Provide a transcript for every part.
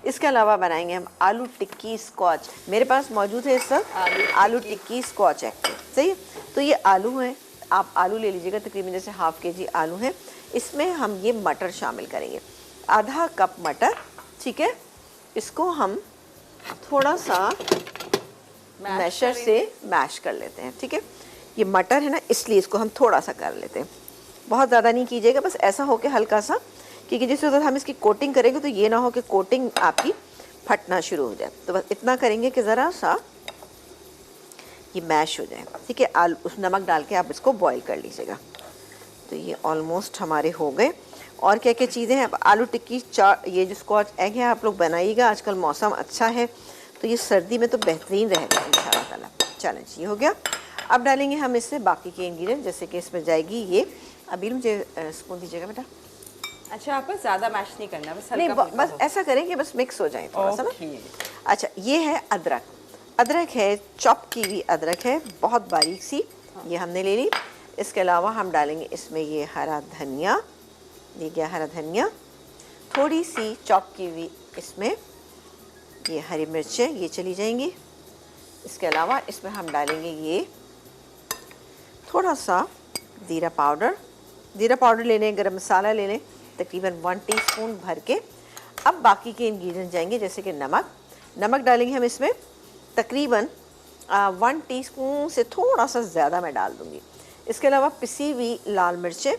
इसके अलावा बनाएंगे हम आलू टिक्की स्कॉच। मेरे पास मौजूद है इस वक्त आलू टिक्की स्कॉच एक्टिव। सही है, तो ये आलू है, आप आलू ले लीजिएगा, तकरीबन जैसे हाफ केजी आलू है। इसमें हम ये मटर शामिल करेंगे, आधा कप मटर। ठीक है, इसको हम थोड़ा सा मैशर से मैश कर लेते हैं। ठीक है, ये मटर है ना, इसलिए इसको हम थोड़ा सा कर लेते हैं, बहुत ज़्यादा नहीं कीजिएगा, बस ऐसा हो कि हल्का सा, क्योंकि जिस वक्त हम इसकी कोटिंग करेंगे तो ये ना हो कि कोटिंग आपकी फटना शुरू हो जाए। तो बस इतना करेंगे कि ज़रा सा ये मैश हो जाए। ठीक है, आलू उस नमक डाल के आप इसको बॉईल कर लीजिएगा। तो ये ऑलमोस्ट हमारे हो गए। और क्या क्या चीज़ें हैं, आलू टिक्की ये जो स्कॉच एग है आप लोग बनाइएगा, आजकल मौसम अच्छा है तो ये सर्दी में तो बेहतरीन रहेगा इंशाल्लाह ताला। चलें, ये हो गया। अब डालेंगे हम इससे बाकी के इंग्रेडिएंट, जैसे कि इसमें जाएगी ये, अभी मुझे स्पून दीजिएगा बेटा। अच्छा, आपको ज़्यादा मैश नहीं करना, बस नहीं, हल्का बस ऐसा करें कि बस मिक्स हो जाए थोड़ा सा ना। अच्छा, ये है अदरक, अदरक है, चॉप की हुई अदरक है, बहुत बारीक सी, ये हमने ले ली। इसके अलावा हम डालेंगे इसमें ये हरा धनिया, ये गया हरा धनिया, थोड़ी सी चॉप की हुई इसमें ये हरी मिर्चें, ये चली जाएंगी। इसके अलावा इसमें हम डालेंगे ये थोड़ा सा ज़ीरा पाउडर, ज़ीरा पाउडर ले लें, गरम मसाला ले लें, तकरीबन 1 टीस्पून भर के। अब बाकी के इंग्रेडिएंट जाएंगे, जैसे कि नमक, नमक डालेंगे हम इसमें तकरीबन 1 टीस्पून से थोड़ा सा ज़्यादा मैं डाल दूँगी। इसके अलावा पिसी हुई लाल मिर्चें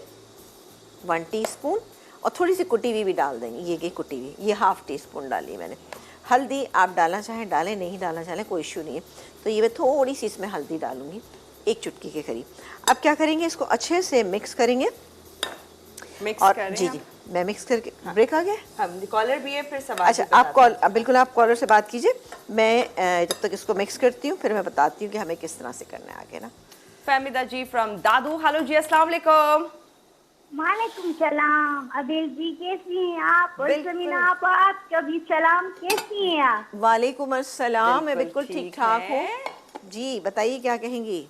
1 टीस्पून, और थोड़ी सी कुटी हुई भी डाल देंगे, ये कुटी हुई, ये हाफ़ टीस्पून डाली मैंने। हल्दी आप डालना चाहें डालें, नहीं डालना चाहें कोई इशू नहीं है। तो ये मैं थोड़ी सी इसमें हल्दी डालूँगी, 1 चुटकी के करीब। अब क्या करेंगे, इसको अच्छे से मिक्स करेंगे। मिक्स और करें जी, मैं मिक्स करके, ब्रेक आ गया, हम कॉलर भी है, फिर सवाल। अच्छा, आप कॉल, बिल्कुल आप कॉलर से बात कीजिए, मैं जब तक इसको मिक्स करती हूँ फिर मैं बताती हूँ कि हमें किस तरह से करना है आगे ना। फहमीदा जी फ्रॉम दादू, हेलो जी, अस्सलाम वालेकुम। वालेकुम सलाम। अबेल जी कैसी हैं आप? और समीना आप कभी सलाम, कैसी हैं आप? वालेकुम अस्सलाम, मैं बिल्कुल ठीक ठाक हूँ है। जी, बताइए क्या कहेंगी।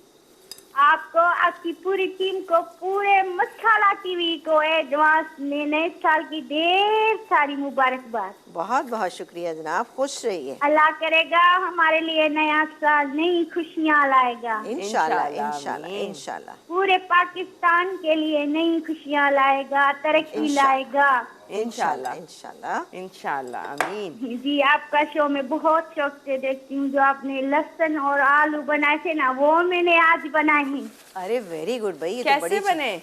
आपको, आपकी पूरी टीम को, पूरे मसाला टीवी को एडवांस में नए साल की ढेर सारी मुबारकबाद। बहुत बहुत शुक्रिया जनाब, खुश रहिए। अल्लाह करेगा हमारे लिए नया साल नई खुशियाँ लाएगा, इंशाल्लाह इंशाल्लाह इंशाल्लाह। पूरे पाकिस्तान के लिए नई खुशियाँ लाएगा, तरक्की लाएगा इंशाल्लाह इंशाल्लाह इंशाल्लाह, आमीन। जी, आपका शो में बहुत शौक से देखती हूँ। जो आपने लहसुन और आलू बनाए थे ना, वो मैंने आज बनाए हैं। अरे वेरी गुड भाई, ये तो कैसे बड़ी बने?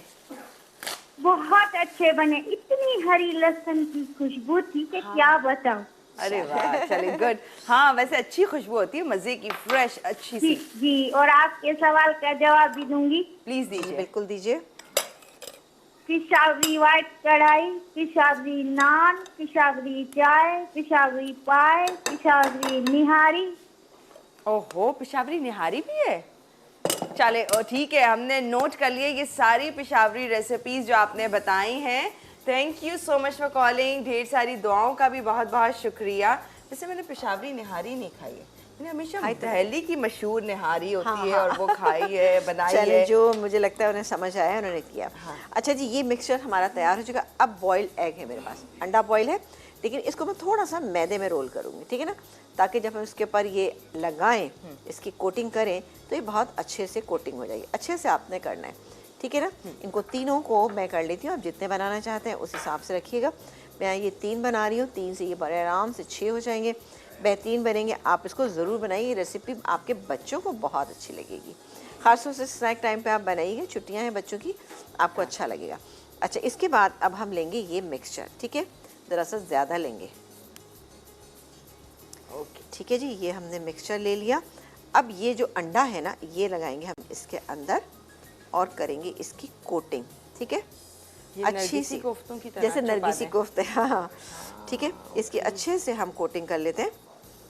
बहुत अच्छे बने, इतनी हरी लहसुन की खुशबू थी कि क्या बताऊं। अरे वाह, चलिए गुड। हाँ, वैसे अच्छी खुशबू होती है, मजे की, फ्रेश अच्छी जी सी। जी, और आपके सवाल का जवाब भी दूंगी। प्लीज जी दीजिए। बिल्कुल दीजिए। पिशावरी व्हाइट कढ़ाई, पिशावरी नान, पिशावरी चाय, पिशावरी पाए, पिशावरी निहारी। ओहो, पिशावरी निहारी भी है। चले, ठीक है, हमने नोट कर लिए ये सारी पिशावरी रेसिपीज जो आपने बताई हैं। Thank you so much for calling. ढेर सारी दुआओं का भी बहुत बहुत शुक्रिया। वैसे मैंने पिशावरी निहारी नहीं खाई है, मैंने हमेशा दिल्ली की मशहूर निहारी होती है और वो खाई है, बनाई है। चले, जो मुझे लगता है उन्हें समझ आया, उन्होंने किया। अच्छा जी, ये मिक्सचर हमारा तैयार हो चुका। अब बॉइल्ड एग है मेरे पास, अंडा बॉयल है, लेकिन इसको मैं थोड़ा सा मैदे में रोल करूँगी, ठीक है ना, ताकि जब हम इसके ऊपर ये लगाएं, इसकी कोटिंग करें, तो ये बहुत अच्छे से कोटिंग हो जाएगी। अच्छे से आपने करना है, ठीक है ना। इनको तीनों को मैं कर लेती हूँ, आप जितने बनाना चाहते हैं उस हिसाब से रखिएगा। मैं ये 3 बना रही हूँ, 3 से ये बड़े आराम से 6 हो जाएंगे, बेहतरीन बनेंगे। आप इसको ज़रूर बनाइए, ये रेसिपी आपके बच्चों को बहुत अच्छी लगेगी, ख़ासतौर से स्नैक टाइम पे आप बनाइएगा, छुट्टियाँ हैं बच्चों की, आपको अच्छा लगेगा। अच्छा, इसके बाद अब हम लेंगे ये मिक्सचर, ठीक है, ज़रा सा ज़्यादा लेंगे। ओके, ठीक है जी, ये हमने मिक्सचर ले लिया। अब ये जो अंडा है ना, ये लगाएंगे हम इसके अंदर और करेंगे इसकी कोटिंग, ठीक है, अच्छी सी कोफ्तों की तरह, जैसे नरगिसी कोफ्ते। हाँ, ठीक है, इसकी अच्छे से हम कोटिंग कर लेते हैं।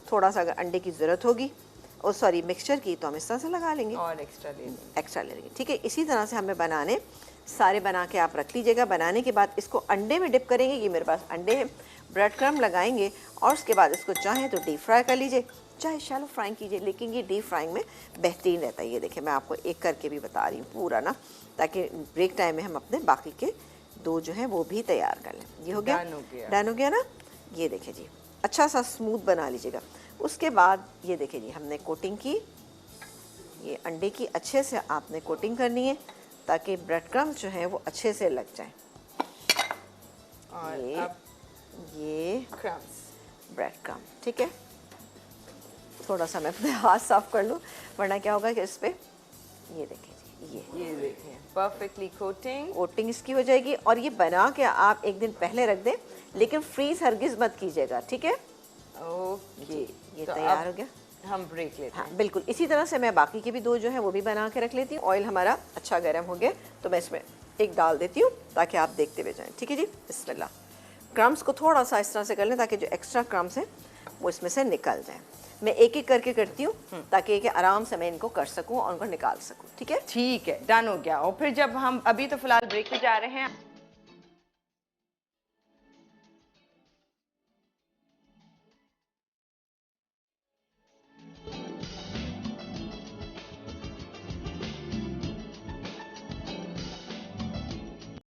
थोड़ा सा अगर अंडे की ज़रूरत होगी, और सॉरी मिक्सचर की, तो हम इस तरह से लगा लेंगे और एक्स्ट्रा ले लेंगे, ठीक है। इसी तरह से हमें बनाने सारे बना के आप रख लीजिएगा। बनाने के बाद इसको अंडे में डिप करेंगे, ये मेरे पास अंडे हैं, ब्रेड क्रम्ब लगाएंगे, और उसके बाद इसको चाहें तो डीप फ्राई कर लीजिए, चाहे शैलो फ्राई कीजिए, लेकिन ये डीप फ्राइंग में बेहतरीन रहता है। ये देखिए, मैं आपको एक करके भी बता रही हूँ पूरा ना, ताकि ब्रेक टाइम में हम अपने बाकी के 2 जो हैं वो भी तैयार कर लें। ये हो गया, डन हो गया ना। ये देखिए जी, अच्छा सा स्मूथ बना लीजिएगा। उसके बाद ये देखिए जी, हमने कोटिंग की, ये अंडे की अच्छे से आपने कोटिंग करनी है ताकि ब्रेड क्रम्स जो है वो अच्छे से लग जाएं। और ये अब ये क्रम्स। ब्रेड क्रम, ठीक है। थोड़ा सा मैं अपने हाथ साफ कर लूँ, वरना क्या होगा कि इस पे ये देखिए जी, ये देखिए परफेक्टली कोटिंग इसकी हो जाएगी। और ये बना के आप एक दिन पहले रख दें, लेकिन फ्रीज हरगिज मत कीजिएगा, ठीक है। ओके, ये तो तैयार अब हो गया। हम ब्रेक लेते हैं। हाँ बिल्कुल, इसी तरह से मैं बाकी के भी दो जो है वो भी बना के रख लेती हूँ। ऑयल हमारा अच्छा गर्म हो गया तो मैं इसमें एक डाल देती हूँ ताकि आप देखते हुए जाएं, ठीक है जी। बिस्मिल्लाह। क्रम्स को थोड़ा सा इस तरह से कर लें ताकि जो एक्स्ट्रा क्रम्स हैं वो इसमें से निकल जाएं। मैं एक एक करके करती हूँ ताकि कि आराम से मैं इनको कर सकूँ और उनको निकाल सकूँ, ठीक है। ठीक है, डन हो गया। और फिर जब हम अभी तो फिलहाल ब्रेक पे जा रहे हैं।